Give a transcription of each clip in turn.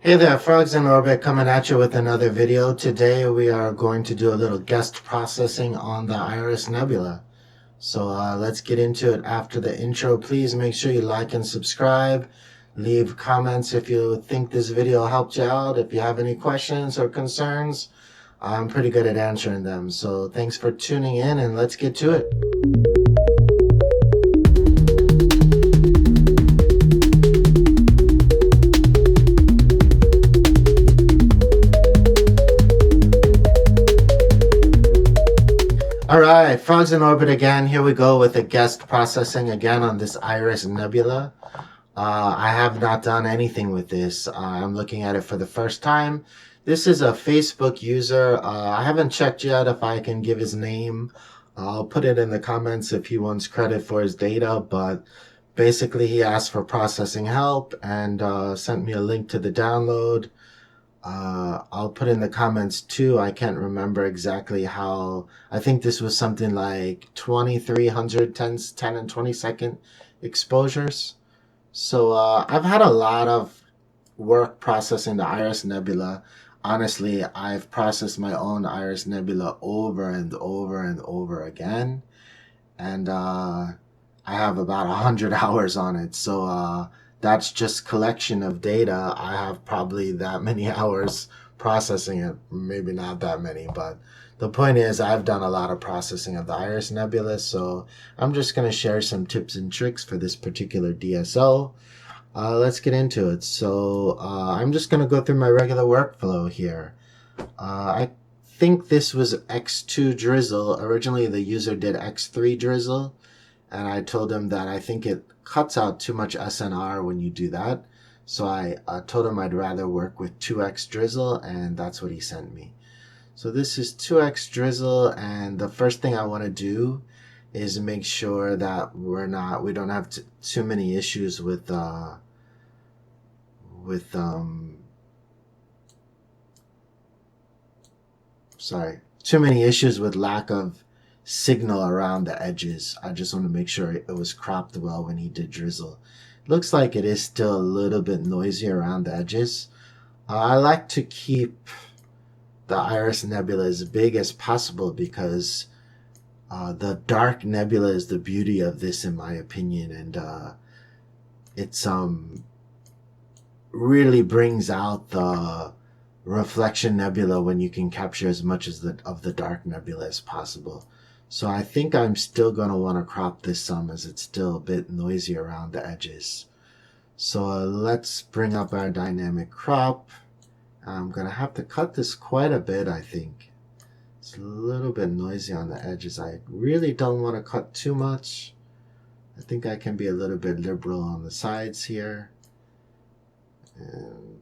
Hey there, Frogs in Orbit coming at you with another video. Today we are going to do a little guest processing on the Iris Nebula. So let's get into it after the intro. Please make sure you like and subscribe. Leave comments if you think this video helped you out. If you have any questions or concerns, I'm pretty good at answering them. So thanks for tuning in and let's get to it. All right, Frogs in Orbit again. Here we go with the guest processing again on this Iris Nebula. I have not done anything with this. I'm looking at it for the first time. This is a Facebook user. I haven't checked yet if I can give his name. I'll put it in the comments if he wants credit for his data, but basically he asked for processing help and sent me a link to the download. I'll put in the comments too. I can't remember exactly how. I think this was something like 2300 10 and 20-second exposures. So I've had a lot of work processing the Iris Nebula. Honestly, I've processed my own Iris Nebula over and over and over again. And I have about 100 hours on it. So that's just collection of data. I have probably that many hours processing it. Maybe not that many, but the point is I've done a lot of processing of the Iris Nebula. So I'm just going to share some tips and tricks for this particular DSO. Let's get into it. So I'm just going to go through my regular workflow here. I think this was X2 drizzle. Originally the user did X3 drizzle, and I told him that I think it cuts out too much SNR when you do that. So I told him I'd rather work with 2x drizzle, and that's what he sent me. So this is 2x drizzle, and the first thing I want to do is make sure that we don't have too many issues with too many issues with lack of signal around the edges. I just want to make sure it was cropped well when he did drizzle. Looks like it is still a little bit noisy around the edges. I like to keep the Iris Nebula as big as possible because the dark nebula is the beauty of this, in my opinion, and it's really brings out the reflection nebula when you can capture as much as of the dark nebula as possible. So I think I'm still going to want to crop this some as it's still a bit noisy around the edges. So let's bring up our dynamic crop. I'm going to have to cut this quite a bit, I think. It's a little bit noisy on the edges. I really don't want to cut too much. I think I can be a little bit liberal on the sides here. And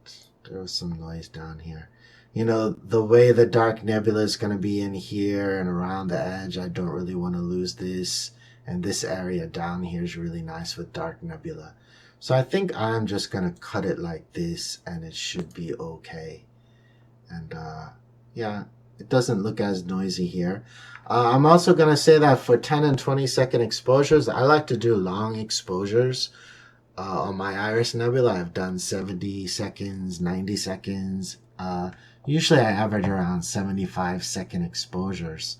there was some noise down here. You know, the way the dark nebula is going to be in here and around the edge, I don't really want to lose this. And this area down here is really nice with dark nebula. So I think I'm just going to cut it like this and it should be okay. And yeah, it doesn't look as noisy here. I'm also going to say that for 10 and 20-second exposures, I like to do long exposures. On my Iris Nebula, I've done 70 seconds, 90 seconds. Usually I average around 75-second exposures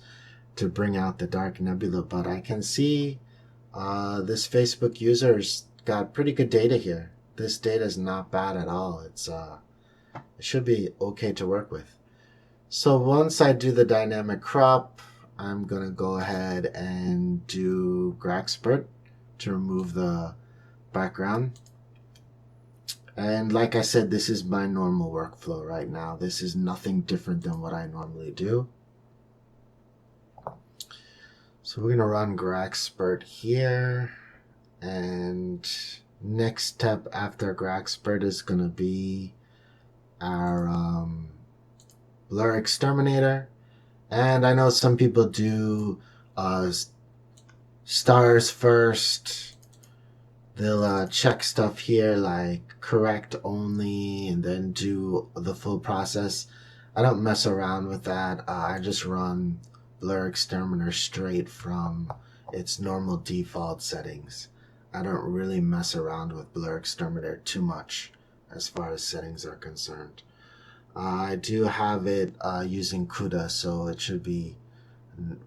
to bring out the dark nebula, but I can see this Facebook user's got pretty good data here. This data is not bad at all. It should be okay to work with. So once I do the dynamic crop, I'm going to go ahead and do drag spurt to remove the background. And like I said, this is my normal workflow right now. This is nothing different than what I normally do. So we're going to run drag spurt here. And next step after drag spurt is going to be our blur exterminator. And I know some people do stars first. They'll check stuff here like correct only and then do the full process. I don't mess around with that. I just run blur exterminator straight from its normal default settings. I don't really mess around with blur exterminator too much as far as settings are concerned. I do have it using CUDA, so it should be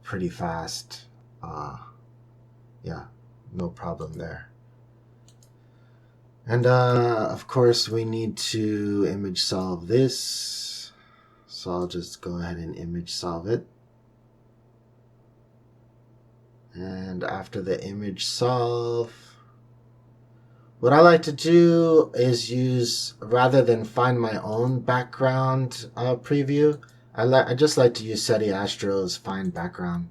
pretty fast. Yeah, no problem there. And of course, we need to image solve this. So I'll just go ahead and image solve it. And after the image solve, what I like to do is use, rather than find my own background preview, I just like to use SETI Astro's find background.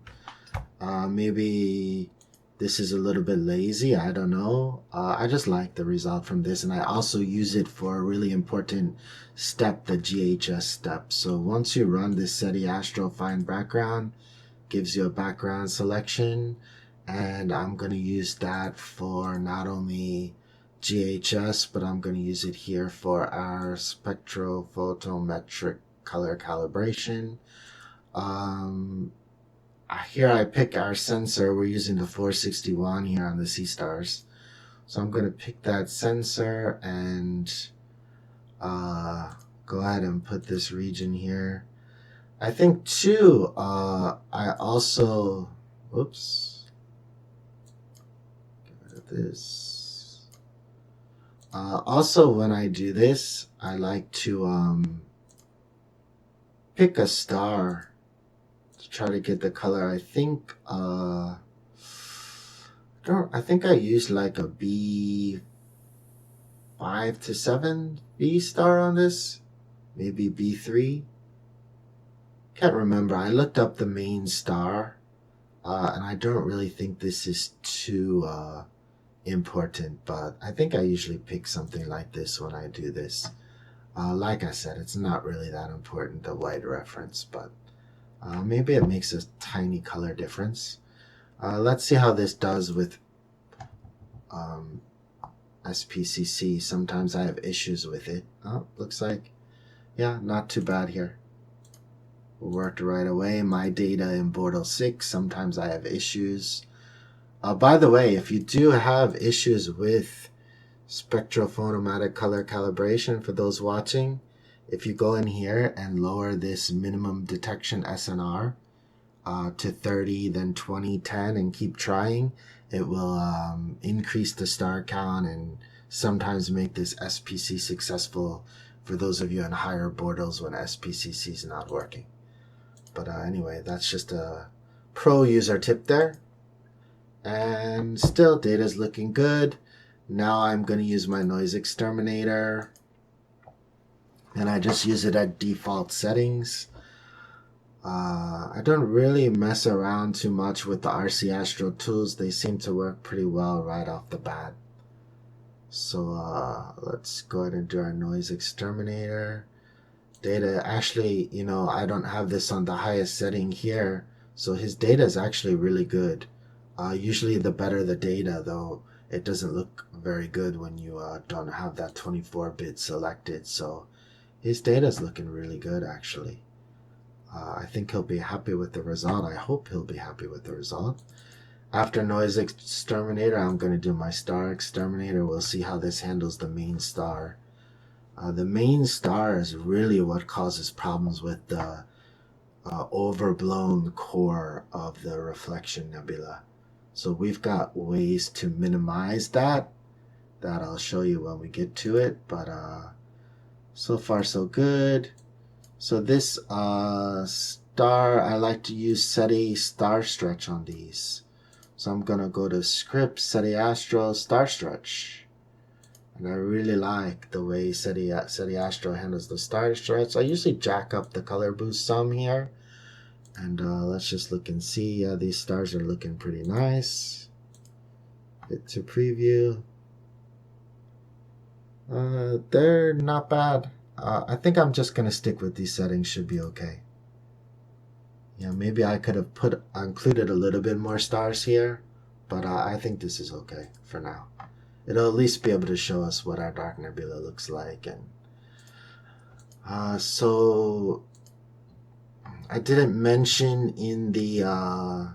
Maybe this is a little bit lazy, I don't know. I just like the result from this, and I also use it for a really important step, the GHS step. So once you run this SETI Astro find background, gives you a background selection, and I'm going to use that for not only GHS, but I'm going to use it here for our spectrophotometric color calibration. Here I pick our sensor. We're using the 461 here on the sea stars. So I'm going to pick that sensor and go ahead and put this region here. I think too, I also, oops, get rid of this. Also, when I do this, I like to pick a star to try to get the color. I think I think I used like a B5 to 7 B star on this, maybe B3. Can't remember. I looked up the main star, and I don't really think this is too important, but I think I usually pick something like this when I do this. Like I said, it's not really that important, the white reference, but maybe it makes a tiny color difference. Let's see how this does with SPCC. Sometimes I have issues with it. Oh, looks like, yeah, not too bad here. Worked right away. My data in Bortle 6. Sometimes I have issues. By the way, if you do have issues with spectrophotometric color calibration, for those watching, if you go in here and lower this minimum detection SNR to 30, then 20, 10, and keep trying, it will increase the star count and sometimes make this SPC successful for those of you in higher Bortles when SPCC is not working. But anyway, that's just a pro user tip there. And still, data's looking good. Now I'm going to use my noise exterminator. And I just use it at default settings. I don't really mess around too much with the RC Astro tools. They seem to work pretty well right off the bat. So let's go ahead and do our noise exterminator. Data, actually, you know, I don't have this on the highest setting here, so his data is actually really good. Usually the better the data, though, it doesn't look very good when you don't have that 24-bit selected. So his data is looking really good, actually. I think he'll be happy with the result. I hope he'll be happy with the result. After noise exterminator, I'm going to do my star exterminator. We'll see how this handles the main star. The main star is really what causes problems with the overblown core of the reflection nebula. So we've got ways to minimize that I'll show you when we get to it. But so far so good. So this star, I like to use SETI star stretch on these. So I'm going to go to script, SETI Astro star stretch. And I really like the way SETI Astro handles the star stretch. I usually jack up the color boost some here. And let's just look and see. Yeah, these stars are looking pretty nice. Hit to preview. They're not bad. I think I'm just going to stick with these settings. Should be okay. Yeah, maybe I could have included a little bit more stars here. But I think this is okay for now. It'll at least be able to show us what our dark nebula looks like. And so I didn't mention in the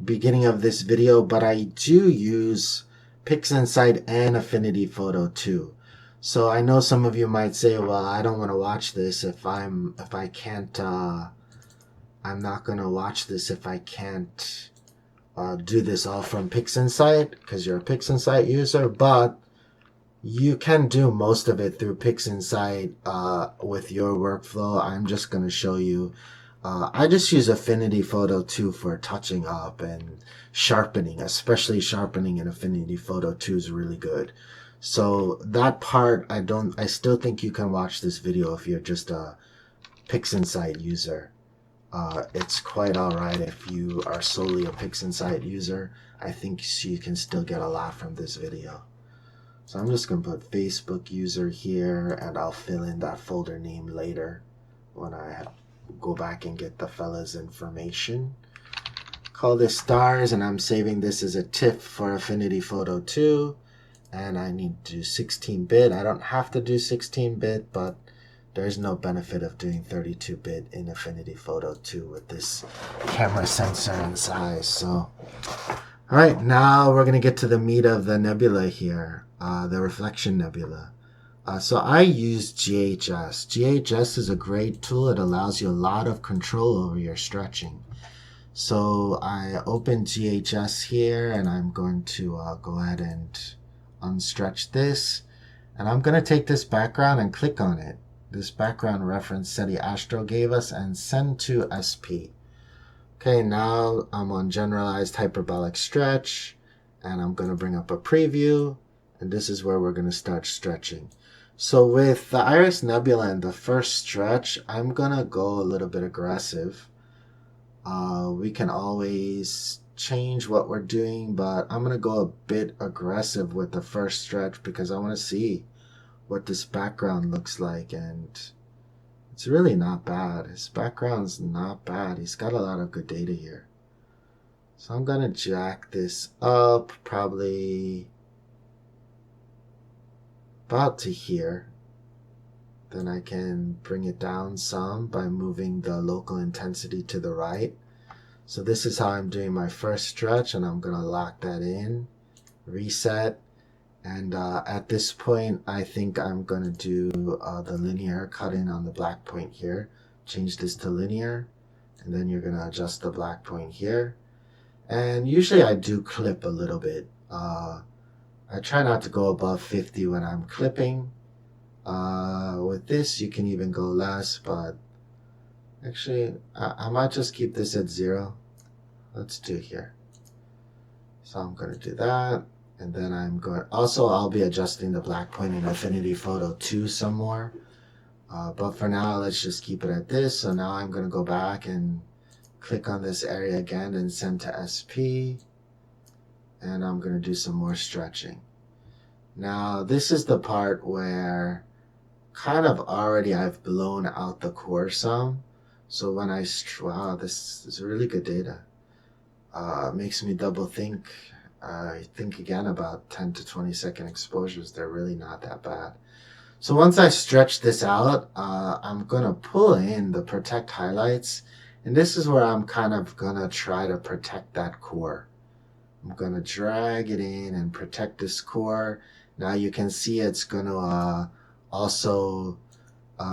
beginning of this video, but I do use Pixinsight and Affinity Photo too. So I know some of you might say, well, I don't want to watch this if I can't, I'm not going to watch this if I can't do this all from Pixinsight because you're a Pixinsight user, but you can do most of it through Pixinsight with your workflow. I'm just going to show you. I just use Affinity Photo 2 for touching up and sharpening, especially sharpening in Affinity Photo 2 is really good. So that part, I still think you can watch this video if you're just a Pixinsight user. It's quite alright if you are solely a Pixinsight user. I think you can still get a lot from this video. So I'm just going to put Facebook user here, and I'll fill in that folder name later when I go back and get the fella's information. Call this stars, and I'm saving this as a TIFF for Affinity Photo 2. And I need to do 16-bit. I don't have to do 16-bit, but there's no benefit of doing 32-bit in Affinity Photo 2 with this camera sensor and size. So, all right, now we're going to get to the meat of the nebula here, the reflection nebula. So I use GHS. GHS is a great tool. It allows you a lot of control over your stretching. So I open GHS here, and I'm going to go ahead and unstretch this. And I'm going to take this background and click on it. This background reference SETI Astro gave us, and send to SP. Okay, now I'm on generalized hyperbolic stretch, and I'm going to bring up a preview, and this is where we're going to start stretching. So with the Iris Nebula and the first stretch, I'm going to go a little bit aggressive. We can always change what we're doing, but I'm going to go a bit aggressive with the first stretch because I want to see what this background looks like, and it's really not bad. His background's not bad. He's got a lot of good data here. So I'm going to jack this up probably about to here. Then I can bring it down some by moving the local intensity to the right. So this is how I'm doing my first stretch, and I'm going to lock that in, reset. And at this point, I think I'm going to do the linear cut in on the black point here. Change this to linear, and then you're going to adjust the black point here. And usually I do clip a little bit. I try not to go above 50 when I'm clipping. With this, you can even go less, but actually, I might just keep this at 0. Let's do here. So I'm going to do that. And then I'm going, also I'll be adjusting the black point in Affinity Photo 2 some more. But for now, let's just keep it at this. So now I'm going to go back and click on this area again and send to SP. And I'm going to do some more stretching. Now, this is the part where kind of already I've blown out the core some. So when wow, this is really good data. Makes me double think. I think again about 10 to 20 second exposures. They're really not that bad. So once I stretch this out, I'm going to pull in the protect highlights. And this is where I'm kind of going to try to protect that core. I'm going to drag it in and protect this core. Now you can see it's going to also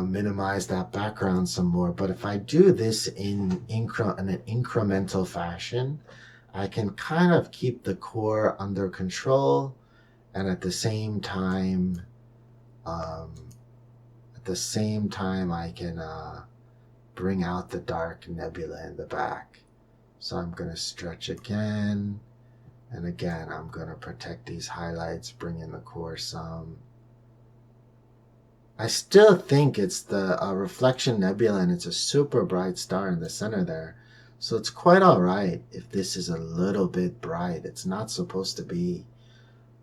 minimize that background some more. But if I do this in an incremental fashion, I can kind of keep the core under control, and at the same time, I can bring out the dark nebula in the back. So I'm going to stretch again, and again, I'm going to protect these highlights, bring in the core some. I still think it's the reflection nebula, and it's a super bright star in the center there. So it's quite all right if this is a little bit bright. It's not supposed to be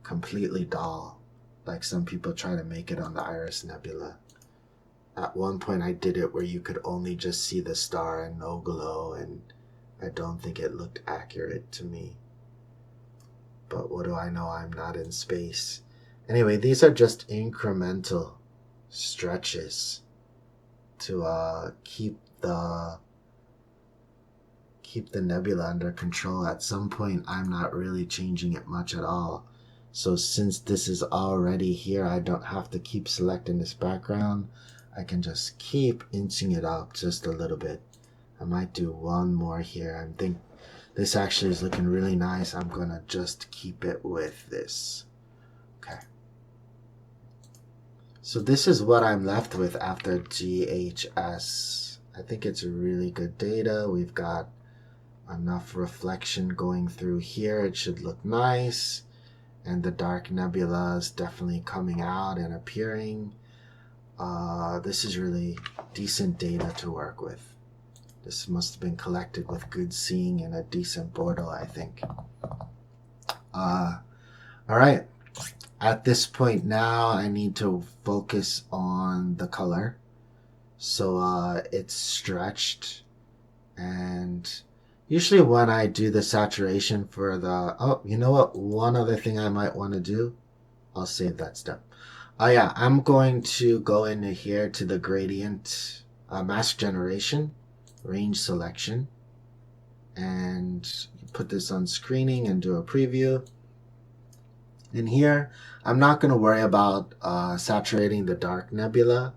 completely dull, like some people try to make it on the Iris Nebula. At one point I did it where you could only just see the star and no glow, and I don't think it looked accurate to me. But what do I know? I'm not in space. Anyway, these are just incremental stretches to keep the nebula under control. At some point, I'm not really changing it much at all. So since this is already here, I don't have to keep selecting this background. I can just keep inching it up just a little bit. I might do one more here. I think this actually is looking really nice. I'm gonna just keep it with this. Okay. So this is what I'm left with after GHS. I think it's really good data. We've got enough reflection going through here. It should look nice. And the dark nebula is definitely coming out and appearing. This is really decent data to work with. This must have been collected with good seeing and a decent Bordeaux, I think. All right. At this point now, I need to focus on the color. So it's stretched. And usually when I do the saturation for the... Oh, you know what? One other thing I might want to do. I'll save that step. Yeah, I'm going to go into here to the gradient mask generation, range selection, and put this on screening and do a preview. In here, I'm not going to worry about saturating the dark nebula.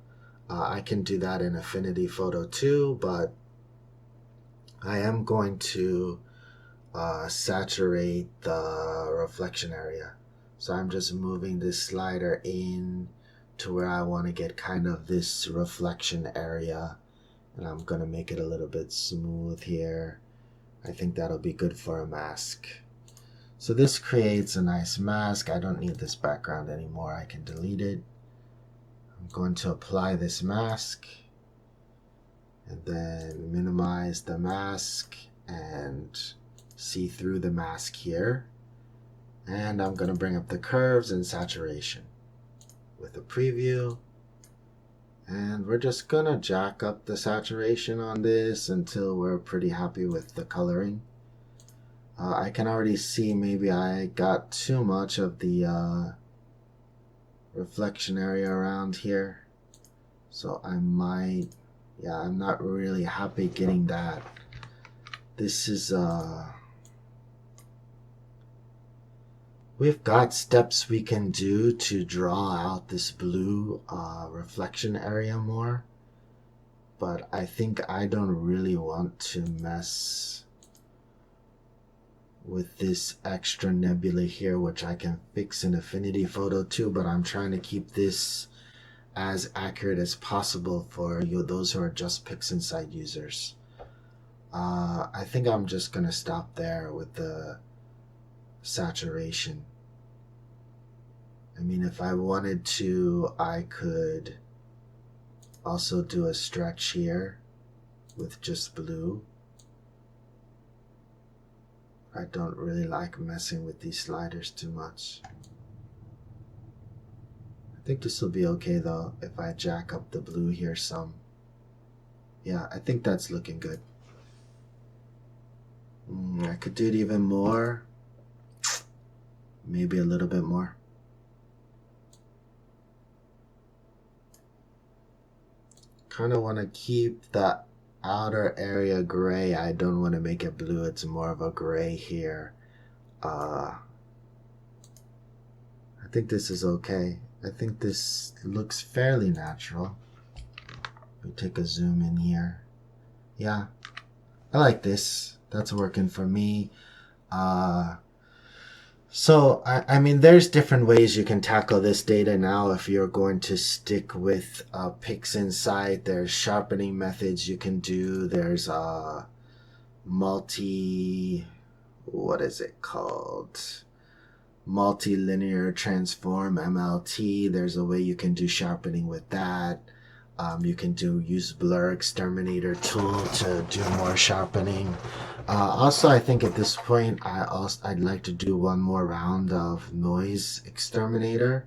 I can do that in Affinity Photo too, but I am going to saturate the reflection area. So I'm just moving this slider in to where I want to get kind of this reflection area. And I'm going to make it a little bit smooth here. I think that'll be good for a mask. So this creates a nice mask. I don't need this background anymore. I can delete it. I'm going to apply this mask and then minimize the mask and see through the mask here. And I'm going to bring up the curves and saturation with a preview. And we're just going to jack up the saturation on this until we're pretty happy with the coloring. I can already see maybe I got too much of the reflection area around here. So I might, yeah, I'm not really happy getting that. This is, we've got steps we can do to draw out this blue reflection area more, but I think I don't really want to mess with this extra nebula here, which I can fix in Affinity Photo too, but I'm trying to keep this as accurate as possible for those who are just Pixinsight users. I think I'm just going to stop there with the saturation. I mean, if I wanted to, I could also do a stretch here with just blue. I don't really like messing with these sliders too much. I think this will be okay though if I jack up the blue here some. Yeah, I think that's looking good. I could do it even more. Maybe a little bit more. Kind of want to keep the outer area gray. I don't want to make it blue. It's more of a gray here. I think this is okay. I think this looks fairly natural. We take a zoom in here. Yeah, I like this. That's working for me. So, I mean, there's different ways you can tackle this data now if you're going to stick with Pixinsight. There's sharpening methods you can do. There's what is it called? Multilinear transform, MLT. There's a way you can do sharpening with that. You can use blur exterminator tool to do more sharpening. Also, I think at this point, I'd like to do one more round of noise exterminator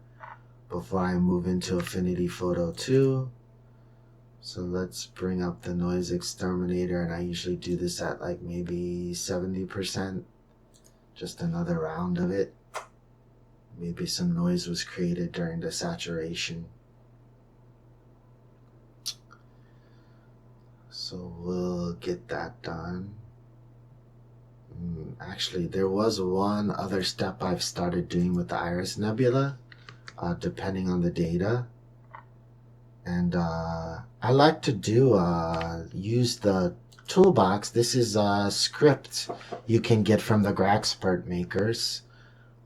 before I move into Affinity Photo 2. So let's bring up the noise exterminator, and I usually do this at like maybe 70%. Just another round of it. Maybe some noise was created during the saturation. So we'll get that done. Actually, there was one other step I've started doing with the Iris Nebula, depending on the data. And I like to use the toolbox. This is a script you can get from the Grexpert makers.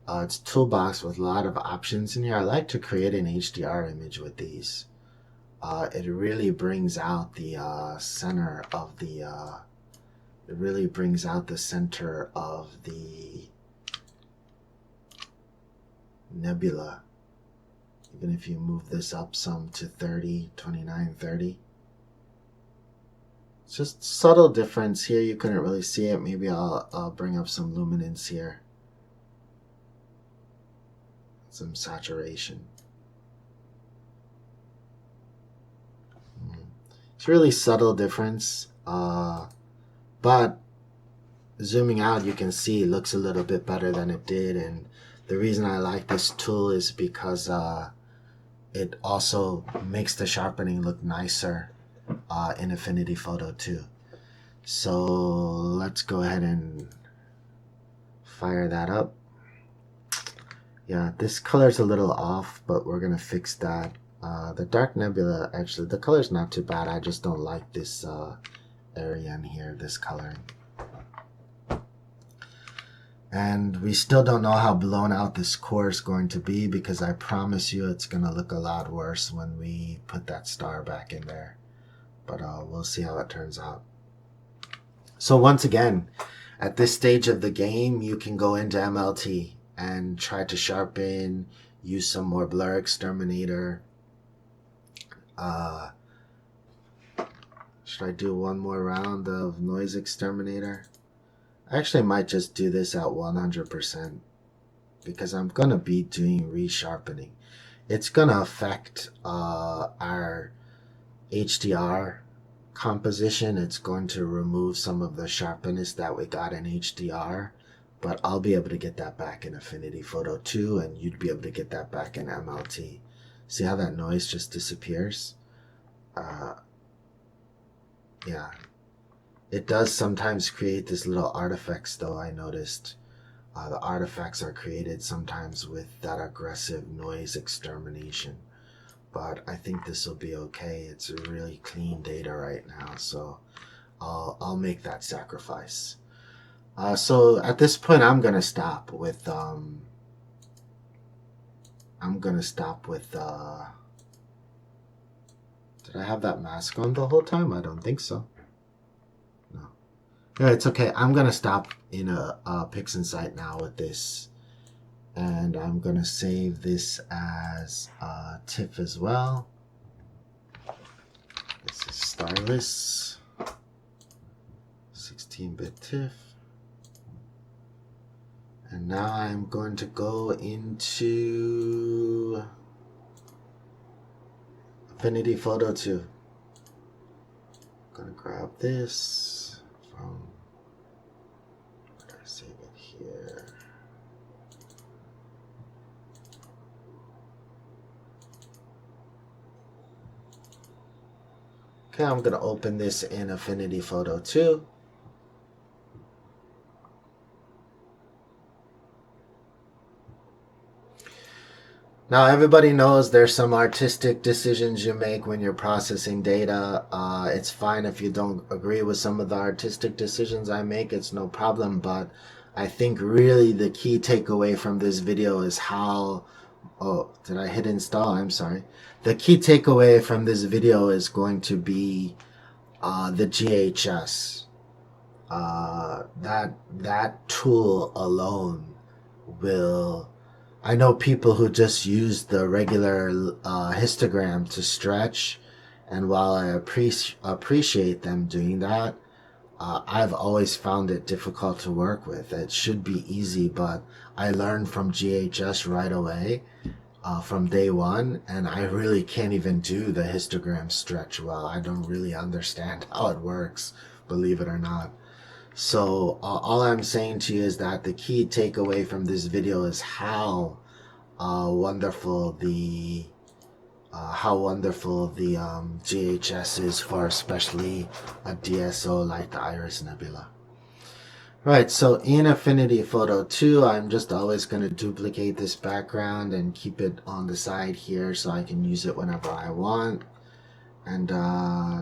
It's a toolbox with a lot of options in here. I like to create an HDR image with these. It really brings out the center of the it really brings out the center of the nebula. Even if you move this up some to 30, 29, 30. It's just subtle difference here. You couldn't really see it. Maybe I'll bring up some luminance here. Some saturation. It's really subtle difference. But zooming out, you can see it looks a little bit better than it did. And the reason I like this tool is because it also makes the sharpening look nicer in Affinity Photo too. So let's go ahead and fire that up. Yeah, this color's a little off, but we're gonna fix that. The dark nebula, actually, the color's not too bad. I just don't like this area in here, this coloring. And we still don't know how blown out this core is going to be, because I promise you it's going to look a lot worse when we put that star back in there. But we'll see how it turns out. So once again, at this stage of the game, you can go into MLT and try to sharpen, use some more blur exterminator. Should I do one more round of noise exterminator? I actually might just do this at 100% because I'm going to be doing resharpening. It's going to affect our HDR composition. It's going to remove some of the sharpness that we got in HDR, but I'll be able to get that back in Affinity Photo 2, and you'd be able to get that back in MLT. See how that noise just disappears? Yeah. It does sometimes create this little artifacts, though, I noticed. The artifacts are created sometimes with that aggressive noise extermination. But I think this will be okay. It's a really clean data right now, so I'll make that sacrifice. So at this point, I'm gonna stop with did I have that mask on the whole time? I don't think so. Yeah, it's okay. I'm going to stop in a Pixinsight now with this. And I'm going to save this as TIFF as well. This is Starless. 16-bit TIFF. And now I'm going to go into Affinity Photo 2. I'm going to grab this. Save it here. Okay, I'm going to open this in Affinity Photo 2. Now, everybody knows there's some artistic decisions you make when you're processing data. It's fine if you don't agree with some of the artistic decisions I make. It's no problem. But I think really the key takeaway from this video is how... Oh, did I hit install? I'm sorry. The key takeaway from this video is going to be the GHS. That tool alone will... I know people who just use the regular histogram to stretch, and while I appreciate them doing that, I've always found it difficult to work with. It should be easy, but I learned from GHS right away, from day one, and I really can't even do the histogram stretch well. I don't really understand how it works, believe it or not. So all I'm saying to you is that the key takeaway from this video is how wonderful the GHS is for especially a DSO like the Iris Nebula. Right, so in Affinity Photo 2, I'm just always going to duplicate this background and keep it on the side here so I can use it whenever I want. And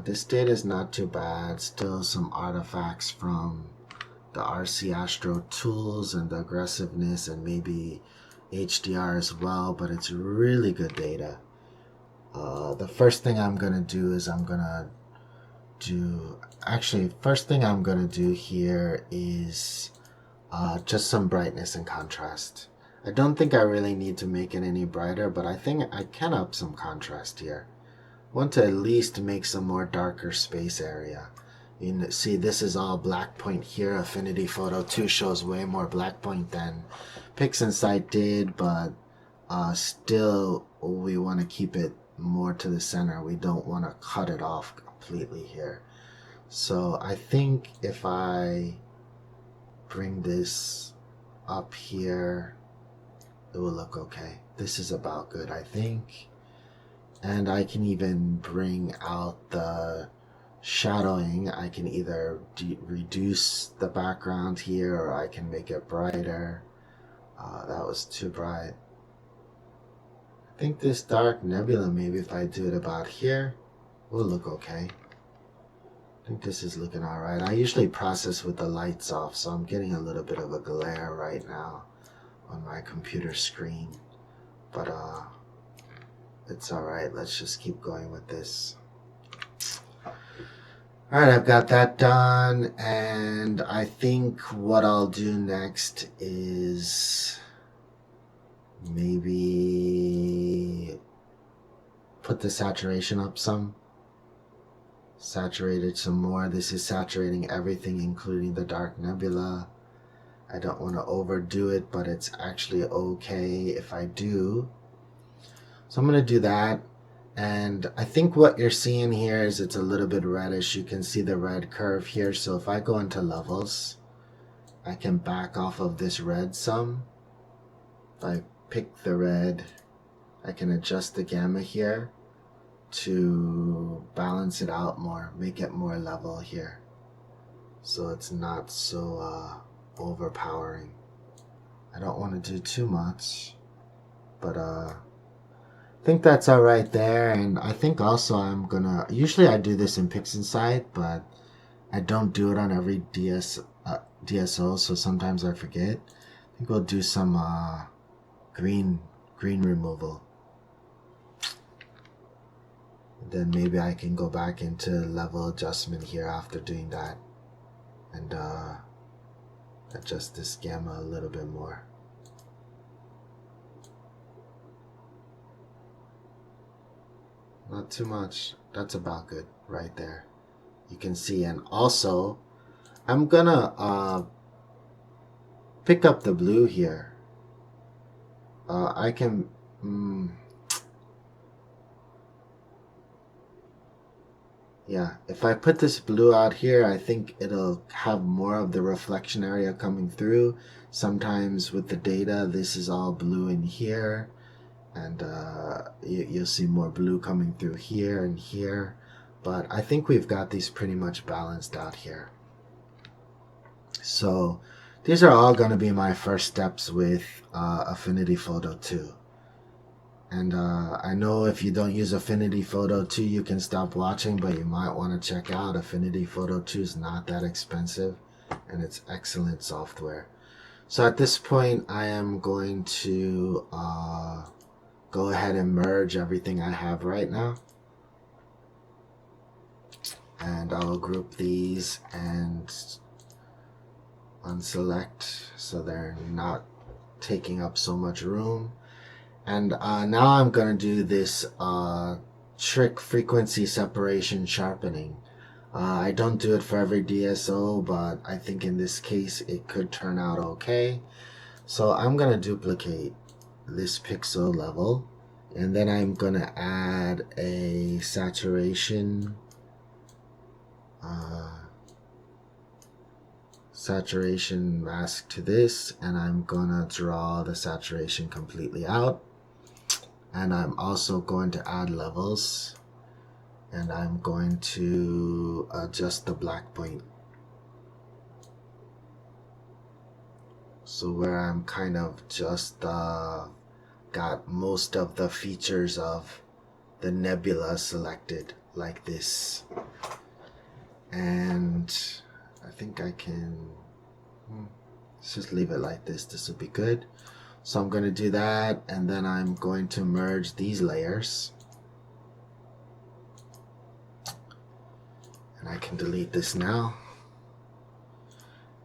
this data is not too bad. Still some artifacts from the RC Astro tools and the aggressiveness and maybe HDR as well, but it's really good data. The first thing I'm going to do is first thing I'm going to do here is just some brightness and contrast. I don't think I really need to make it any brighter, but I think I can up some contrast here. I want to at least make some more darker space area. You know, see, this is all black point here. Affinity Photo 2 shows way more black point than Pixinsight did, but still we want to keep it more to the center. We don't want to cut it off completely here. So I think if I bring this up here, it will look okay. This is about good, I think. And I can even bring out the shadowing. I can either reduce the background here or I can make it brighter. That was too bright. I think this dark nebula, maybe if I do it about here, will look okay. I think this is looking alright. I usually process with the lights off, so I'm getting a little bit of a glare right now on my computer screen. But it's alright. Let's just keep going with this. Alright, I've got that done, and I think what I'll do next is maybe put the saturation up some. Saturate it some more. This is saturating everything, including the dark nebula. I don't want to overdo it, but it's actually okay if I do. So I'm going to do that. And I think what you're seeing here is it's a little bit reddish. You can see the red curve here. So if I go into levels, I can back off of this red some. If I pick the red, I can adjust the gamma here to balance it out more, make it more level here. So it's not so overpowering. I don't want to do too much, but I think that's all right there. And I think also I'm gonna, usually I do this in Pixinsight, but I don't do it on every DSO, so sometimes I forget. I think we'll do some green removal. Then maybe I can go back into level adjustment here after doing that and adjust this gamma a little bit more. Not too much. That's about good right there. You can see, and also I'm gonna pick up the blue here. I can yeah, if I put this blue out here, I think it'll have more of the reflection area coming through. Sometimes with the data, this is all blue in here, and you'll see more blue coming through here and here. But I think we've got these pretty much balanced out here. So these are all going to be my first steps with Affinity Photo 2. And I know if you don't use Affinity Photo 2, you can stop watching, but you might want to check out Affinity Photo 2. Is not that expensive, and it's excellent software. So at this point, I am going to go ahead and merge everything I have right now. And I'll group these and unselect so they're not taking up so much room. And now I'm going to do this trick frequency separation sharpening. I don't do it for every DSO, but I think in this case it could turn out okay. So I'm going to duplicate this pixel level, and then I'm going to add a saturation mask to this, and I'm going to draw the saturation completely out. And I'm also going to add levels, and I'm going to adjust the black point. So where I'm kind of just got most of the features of the nebula selected like this. And I think I can, let's just leave it like this. This would be good. So I'm going to do that, and then I'm going to merge these layers. And I can delete this now.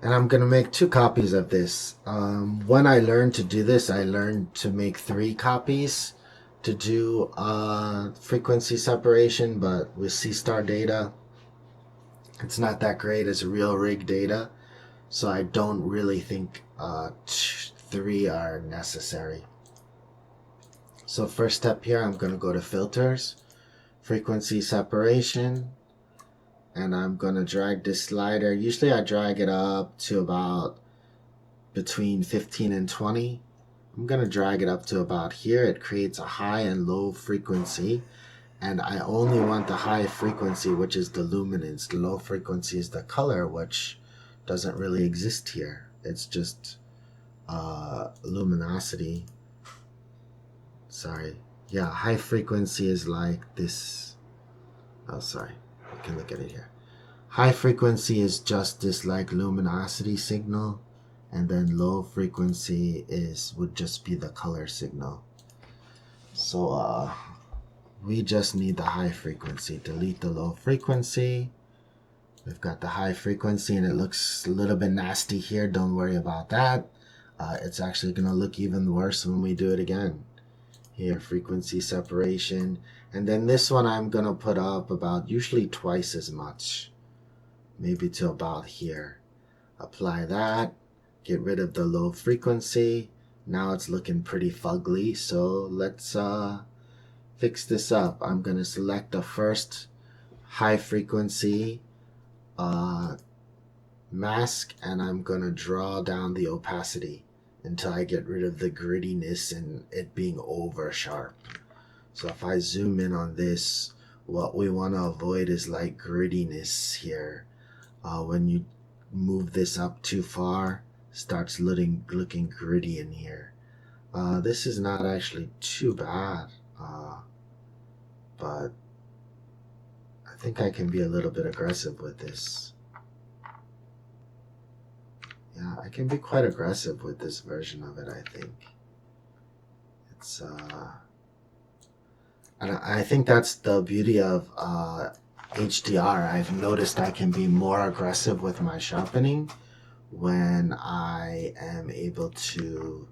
And I'm going to make 2 copies of this. When I learned to do this, I learned to make 3 copies to do frequency separation, but with C-star data, it's not that great as real rig data. So I don't really think 3 are necessary. So first step here, I'm going to go to filters, frequency separation, and I'm going to drag this slider. Usually I drag it up to about between 15 and 20. I'm going to drag it up to about here. It creates a high and low frequency, and I only want the high frequency, which is the luminance. The low frequency is the color, which doesn't really exist here. It's just luminosity. Sorry. Yeah, high frequency is like this. Oh, sorry. You can look at it here. High frequency is just this like luminosity signal, and then low frequency would just be the color signal. So we just need the high frequency. Delete the low frequency. We've got the high frequency, and it looks a little bit nasty here. Don't worry about that. It's actually going to look even worse when we do it again. Here, frequency separation. And then this one I'm going to put up about usually twice as much. Maybe to about here. Apply that. Get rid of the low frequency. Now it's looking pretty fugly. So let's fix this up. I'm going to select the first high frequency mask, and I'm going to draw down the opacity until I get rid of the grittiness and it being over sharp. So if I zoom in on this, what we want to avoid is like grittiness here. When you move this up too far, starts looking gritty in here. This is not actually too bad, but I think I can be a little bit aggressive with this. Yeah, I can be quite aggressive with this version of it, I think. It's, and I think that's the beauty of HDR. I've noticed I can be more aggressive with my sharpening when I am able to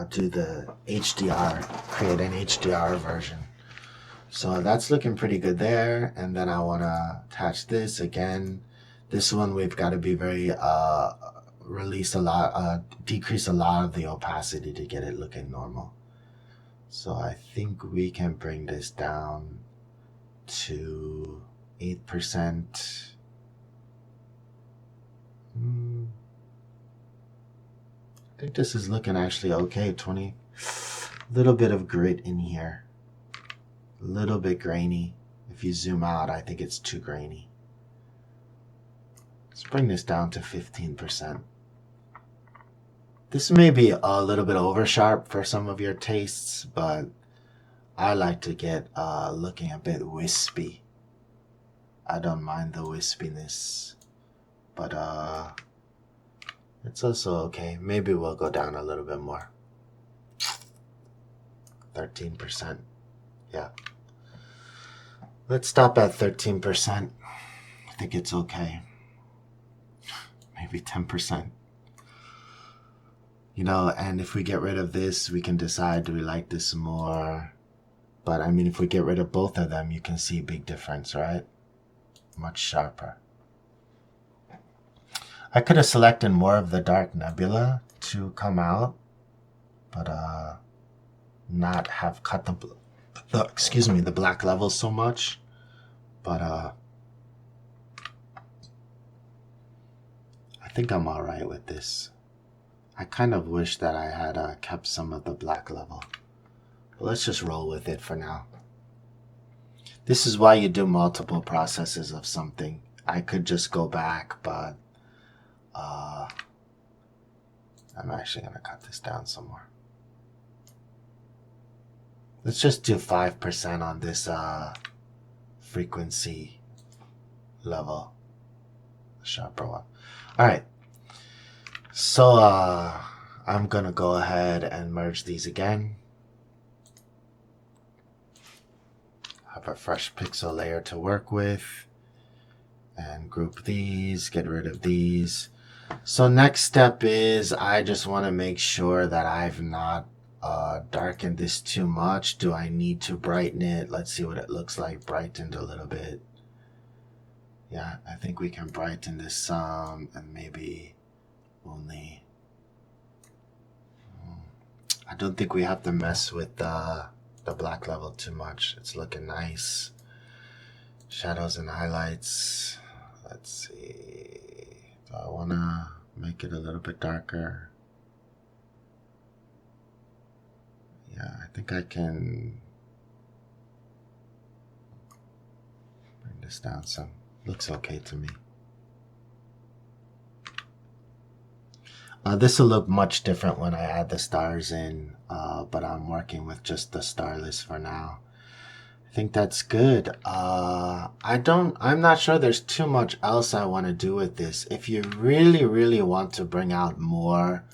do the HDR, create an HDR version. So that's looking pretty good there. And then I want to attach this again. This one we've got to be very decrease a lot of the opacity to get it looking normal. So I think we can bring this down to 8%. I think this is looking actually okay. 20, little bit of grit in here. A little bit grainy. If you zoom out, I think it's too grainy. Let's bring this down to 15%. This may be a little bit over sharp for some of your tastes, but I like to get looking a bit wispy. I don't mind the wispiness, but it's also okay. Maybe we'll go down a little bit more. 13%. Yeah. Let's stop at 13%. I think it's okay. Maybe 10%. You know, and if we get rid of this, we can decide, do we like this more? But I mean, if we get rid of both of them, you can see a big difference, right? Much sharper. I could have selected more of the dark nebula to come out, but not have cut the black levels so much. But I think I'm all right with this. I kind of wish that I had kept some of the black level. But let's just roll with it for now. This is why you do multiple processes of something. I could just go back, but I'm actually going to cut this down some more. Let's just do 5% on this frequency level, the sharper one. All right. So I'm going to go ahead and merge these again. Have a fresh pixel layer to work with. And group these, get rid of these. So next step is I just want to make sure that I've not darkened this too much. Do I need to brighten it? Let's see what it looks like brightened a little bit. Yeah, I think we can brighten this some and maybe only. I don't think we have to mess with the black level too much. It's looking nice. Shadows and highlights. Let's see. Do I want to make it a little bit darker? Yeah, I think I can bring this down some. Looks okay to me. This will look much different when I add the stars in, but I'm working with just the star list for now. I think that's good. I'm not sure there's too much else I want to do with this. If you really, really want to bring out more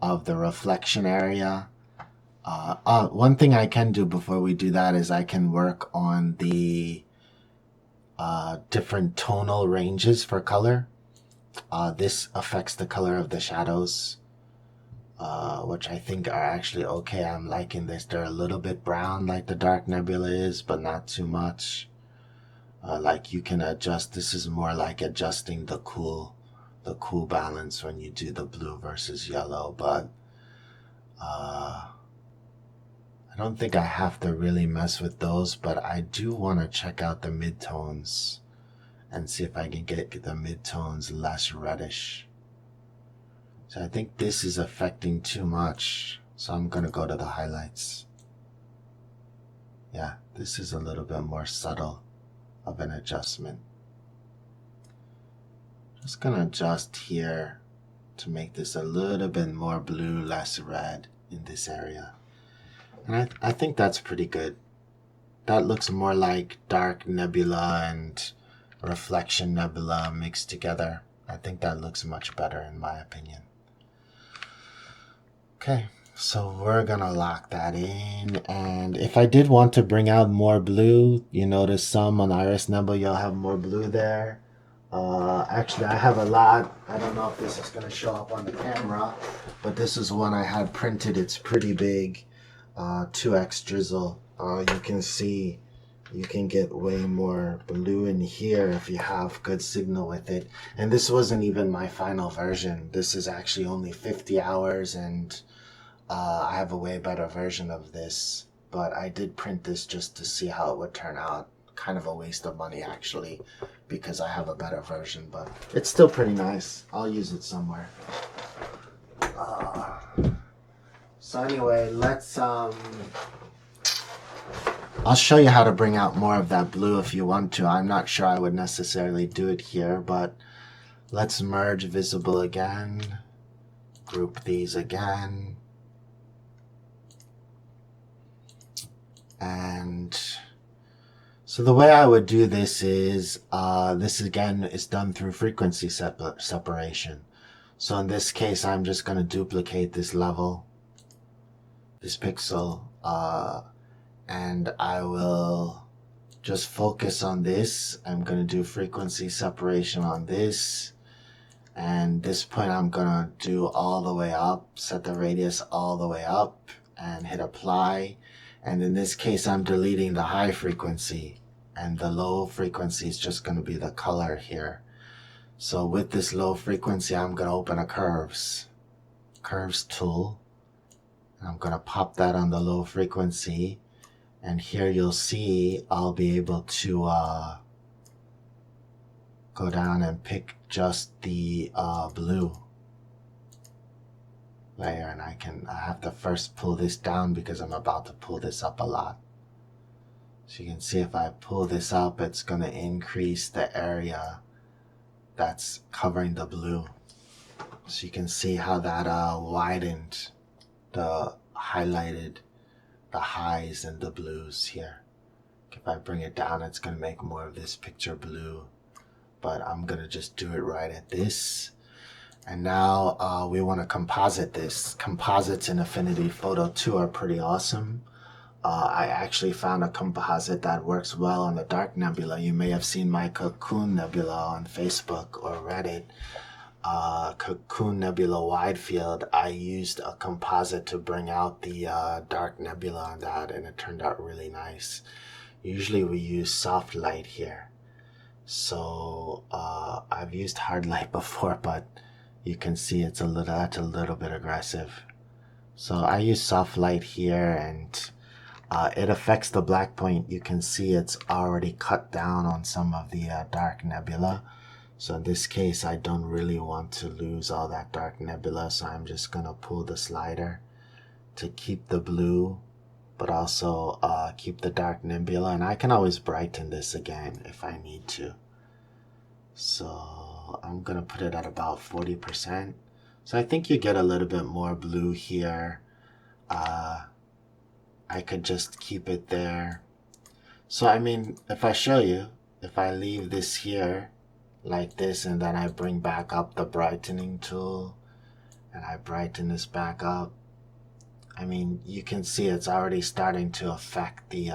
of the reflection area, one thing I can do before we do that is I can work on the different tonal ranges for color. This affects the color of the shadows, which I think are actually okay. I'm liking this. They're a little bit brown like the Dark Nebula is, but not too much. Like you can adjust. This is more like adjusting the cool balance when you do the blue versus yellow, but I don't think I have to really mess with those, but I do want to check out the midtones and see if I can get the midtones less reddish. So I think this is affecting too much. So I'm going to go to the highlights. Yeah, this is a little bit more subtle of an adjustment. Just going to adjust here to make this a little bit more blue, less red in this area. And I think that's pretty good. That looks more like Dark Nebula and Reflection Nebula mixed together. I think that looks much better in my opinion. Okay, so we're gonna lock that in, and if I did want to bring out more blue, you notice some on Iris Nebula, you'll have more blue there. Actually, I have a lot. I don't know if this is gonna show up on the camera, but this is one I had printed. It's pretty big, 2x drizzle. You can see you can get way more blue in here if you have good signal with it. And this wasn't even my final version. This is actually only 50 hours, and I have a way better version of this, but I did print this just to see how it would turn out. Kind of a waste of money actually, because I have a better version, but it's still pretty nice. I'll use it somewhere. So anyway, let's I'll show you how to bring out more of that blue if you want to. I'm not sure I would necessarily do it here, but let's merge visible again, group these again, and so the way I would do this is, this again is done through frequency separation. So in this case, I'm just going to duplicate this level, this pixel, and I will just focus on this. I'm going to do frequency separation on this. And this point I'm going to do all the way up, set the radius all the way up and hit apply. And in this case, I'm deleting the high frequency, and the low frequency is just going to be the color here. So with this low frequency, I'm going to open a curves tool. And I'm going to pop that on the low frequency. And here you'll see I'll be able to go down and pick just the blue layer, and I have to first pull this down because I'm about to pull this up a lot. So you can see if I pull this up, it's going to increase the area that's covering the blue. So you can see how that widened highlighted the highs and the blues here. If I bring it down, it's going to make more of this picture blue, but I'm going to just do it right at this. And now we want to composite this. Composites in Affinity Photo 2 are pretty awesome. I actually found a composite that works well on the dark nebula. You may have seen my Cocoon Nebula on Facebook or Reddit. Cocoon Nebula Wide Field, I used a composite to bring out the dark nebula on that, and it turned out really nice. Usually we use soft light here. So I've used hard light before, but you can see that's a little bit aggressive. So I use soft light here, and it affects the black point. You can see it's already cut down on some of the dark nebula. So in this case, I don't really want to lose all that dark nebula, so I'm just going to pull the slider to keep the blue, but also keep the dark nebula. And I can always brighten this again if I need to. So I'm going to put it at about 40%. So I think you get a little bit more blue here. I could just keep it there. So I mean, if I show you, if I leave this here, like this, and then I bring back up the brightening tool and I brighten this back up, I mean, you can see it's already starting to affect the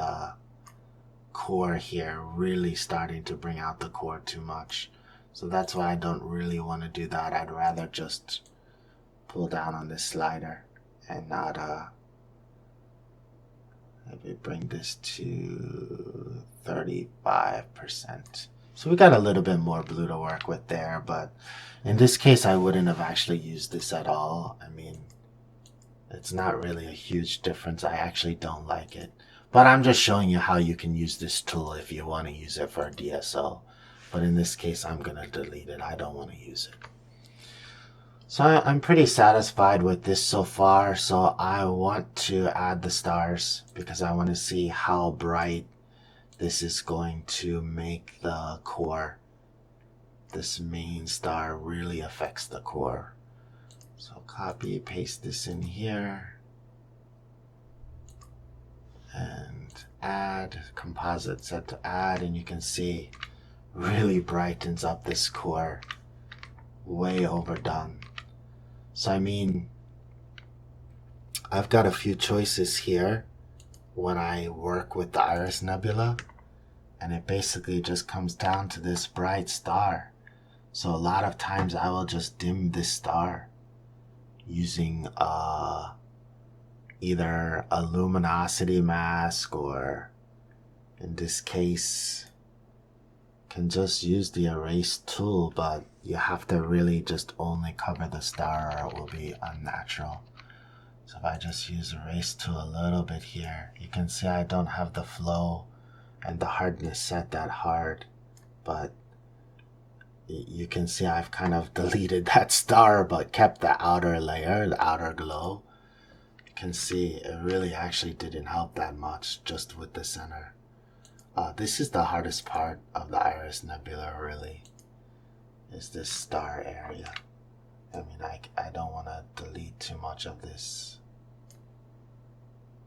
core here, really starting to bring out the core too much. So that's why I don't really want to do that. I'd rather just pull down on this slider and not maybe bring this to 35%. So we got a little bit more blue to work with there, but in this case, I wouldn't have actually used this at all. I mean, it's not really a huge difference. I actually don't like it. But I'm just showing you how you can use this tool if you want to use it for a DSO. But in this case, I'm going to delete it. I don't want to use it. So I'm pretty satisfied with this so far. So I want to add the stars because I want to see how bright this is going to make the core. This main star really affects the core. So copy, paste this in here, and add, composite set to add, and you can see really brightens up this core. Way overdone. So I mean, I've got a few choices here when I work with the Iris Nebula, and it basically just comes down to this bright star. So a lot of times I will just dim this star using either a luminosity mask, or in this case can just use the erase tool, but you have to really just only cover the star or it will be unnatural. So if I just use erase tool a little bit here, you can see I don't have the flow and the hardness set that hard, but you can see I've kind of deleted that star but kept the outer layer, the outer glow. You can see it really actually didn't help that much just with the center. This is the hardest part of the Iris Nebula, really, is this star area. I mean, I don't want to delete too much of this.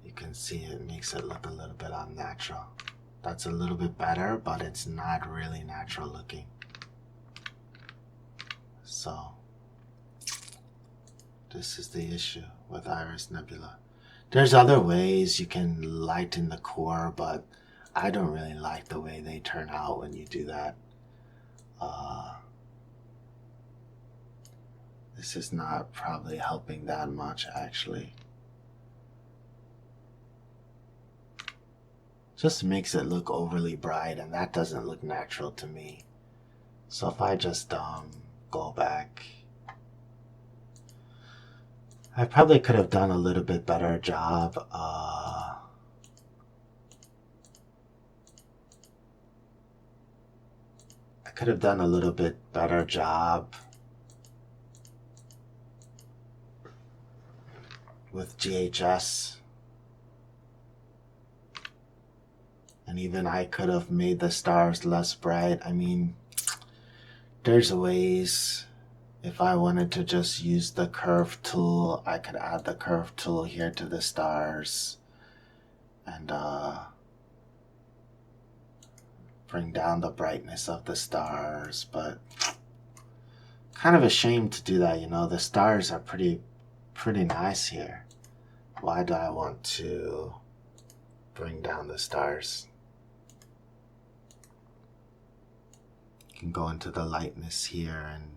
You can see it makes it look a little bit unnatural. That's a little bit better, but it's not really natural looking. So this is the issue with Iris Nebula. There's other ways you can lighten the core, but I don't really like the way they turn out when you do that. This is not probably helping that much, actually. Just makes it look overly bright, and that doesn't look natural to me. So if I just go back, I probably could have done a little bit better job. I could have done a little bit better job with GHS. And even I could have made the stars less bright. I mean, there's ways. If I wanted to just use the curve tool, I could add the curve tool here to the stars and bring down the brightness of the stars. But kind of a shame to do that, you know. The stars are pretty nice here. Why do I want to bring down the stars? You can go into the lightness here, and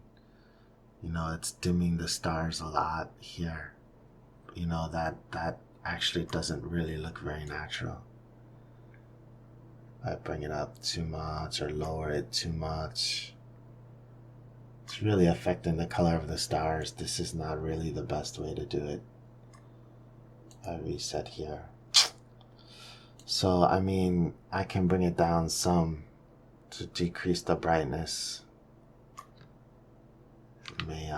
you know, it's dimming the stars a lot here. You know, that actually doesn't really look very natural. I bring it up too much or lower it too much, it's really affecting the color of the stars. This is not really the best way to do it. I reset here. So, I mean, I can bring it down some to decrease the brightness. It may,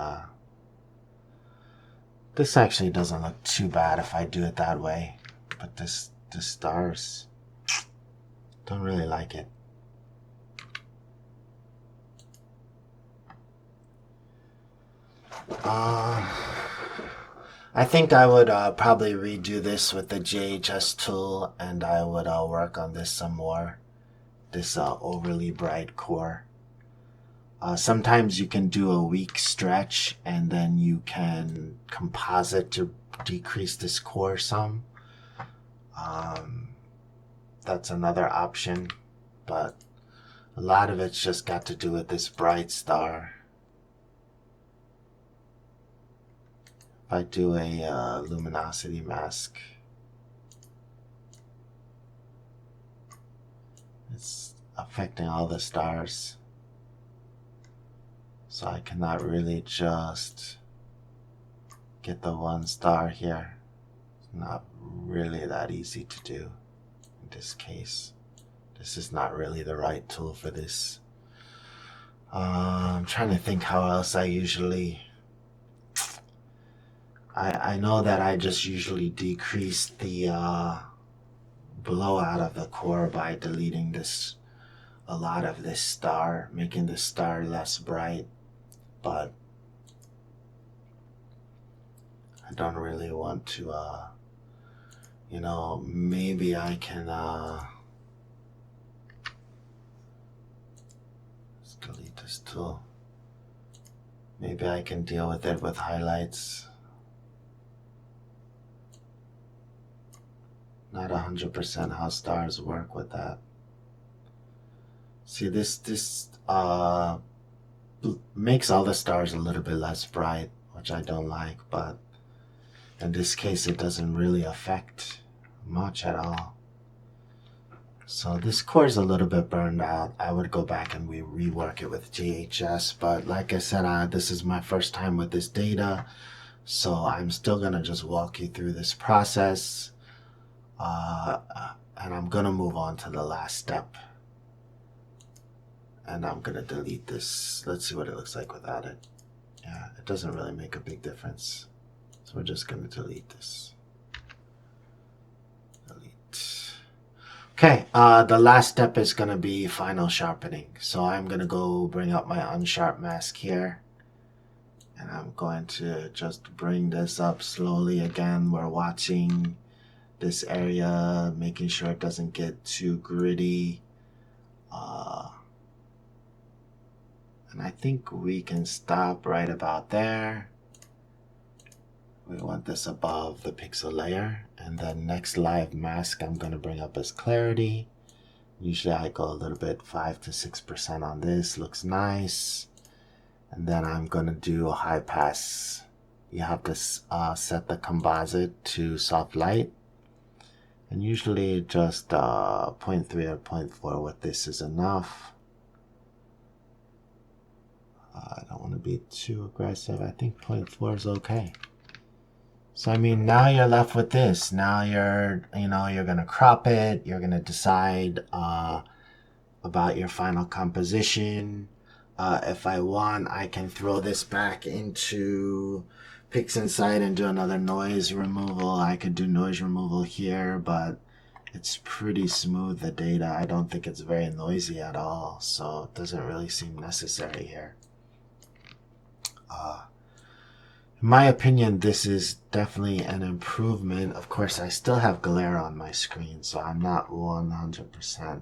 this actually doesn't look too bad if I do it that way. But the stars, don't really like it. I think I would probably redo this with the JHS tool, and I would work on this some more. This overly bright core. Sometimes you can do a weak stretch, and then you can composite to decrease this core some. That's another option, but a lot of it's just got to do with this bright star. If I do a luminosity mask, it's affecting all the stars. So I cannot really just get the one star here. It's not really that easy to do in this case. This is not really the right tool for this. I'm trying to think how else I usually... I know that I just usually decrease the blowout of the core by deleting a lot of this star, making the star less bright, but I don't really want to, you know, maybe I can, let's delete this tool. Maybe I can deal with it with highlights. Not 100% how stars work with that. See, this makes all the stars a little bit less bright, which I don't like, but in this case it doesn't really affect much at all. So this core is a little bit burned out. I would go back and rework it with GHS, but like I said, this is my first time with this data, so I'm still gonna just walk you through this process. And I'm gonna move on to the last step, and I'm gonna delete this. Let's see what it looks like without it. Yeah, it doesn't really make a big difference, so we're just gonna delete this. Delete. Okay, the last step is gonna be final sharpening. So I'm gonna go bring up my unsharp mask here, and I'm going to just bring this up slowly. Again, we're watching this area, making sure it doesn't get too gritty. And I think we can stop right about there. We want this above the pixel layer. And then next live mask I'm going to bring up as clarity. Usually I go a little bit, 5 to 6% on this. Looks nice. And then I'm going to do a high pass. You have to set the composite to soft light. And usually just 0.3 or 0.4 with this is enough. I don't want to be too aggressive. I think 0.4 is okay. So I mean, now you're left with this. Now you're gonna crop it. You're gonna decide about your final composition. If I want, I can throw this back into Pixinsight and do another noise removal. I could do noise removal here, but it's pretty smooth, the data. I don't think it's very noisy at all, so it doesn't really seem necessary here. In my opinion, this is definitely an improvement. Of course, I still have glare on my screen, so I'm not 100%.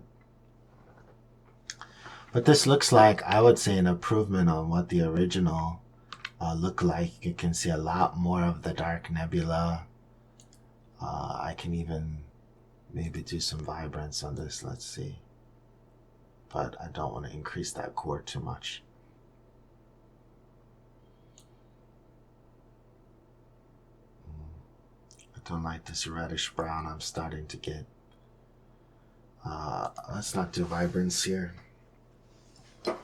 But this looks like, I would say, an improvement on what the original looked like. You can see a lot more of the dark nebula. I can even maybe do some vibrance on this. Let's see. But I don't want to increase that core too much. I don't like this reddish brown I'm starting to get. Let's not do vibrance here. And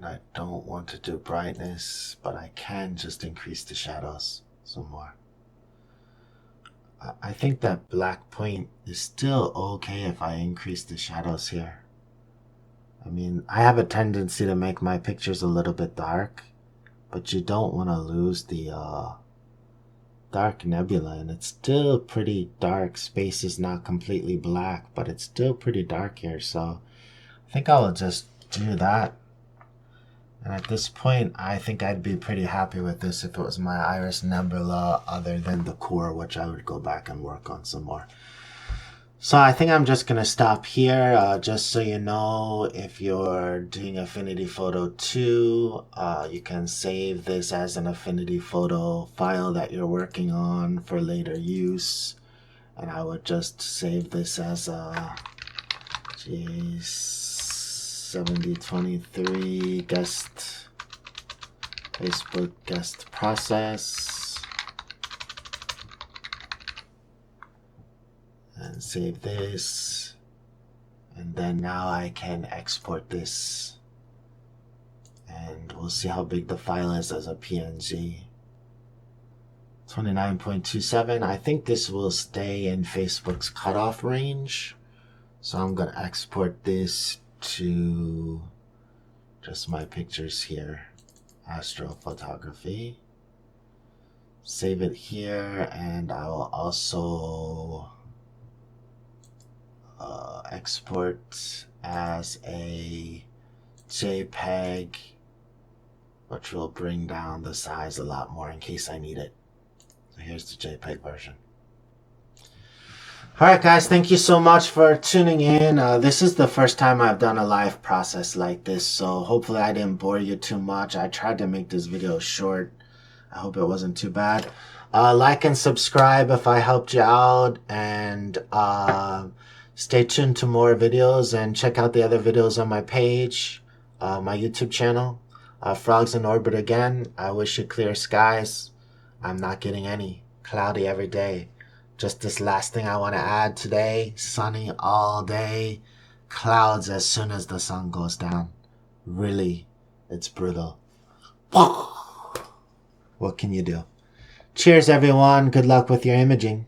I don't want to do brightness, but I can just increase the shadows some more. I think that black point is still okay if I increase the shadows here. I mean, I have a tendency to make my pictures a little bit dark, but you don't want to lose the dark nebula, and it's still pretty dark. Space is not completely black, but it's still pretty dark here, so I think I will just do that. And at this point, I think I'd be pretty happy with this if it was my Iris Nebula other than the core, which I would go back and work on some more. So I think I'm just going to stop here. Just so you know, if you're doing Affinity Photo 2, you can save this as an Affinity Photo file that you're working on for later use. And I would just save this as a J7023 guest, Facebook guest process, and save this. And then now I can export this, and we'll see how big the file is as a PNG. 29.27. I think this will stay in Facebook's cutoff range. So I'm going to export this to just my pictures here, astrophotography. Save it here, and I will also export as a JPEG, which will bring down the size a lot more in case I need it. So here's the JPEG version. Alright guys, thank you so much for tuning in. This is the first time I've done a live process like this, so hopefully I didn't bore you too much. I tried to make this video short. I hope it wasn't too bad. Like and subscribe if I helped you out, and stay tuned to more videos, and check out the other videos on my page, my YouTube channel. Frogs in Orbit again. I wish you clear skies. I'm not getting any. Cloudy every day. Just this last thing I want to add today. Sunny all day. Clouds as soon as the sun goes down. Really, it's brutal. What can you do? Cheers, everyone. Good luck with your imaging.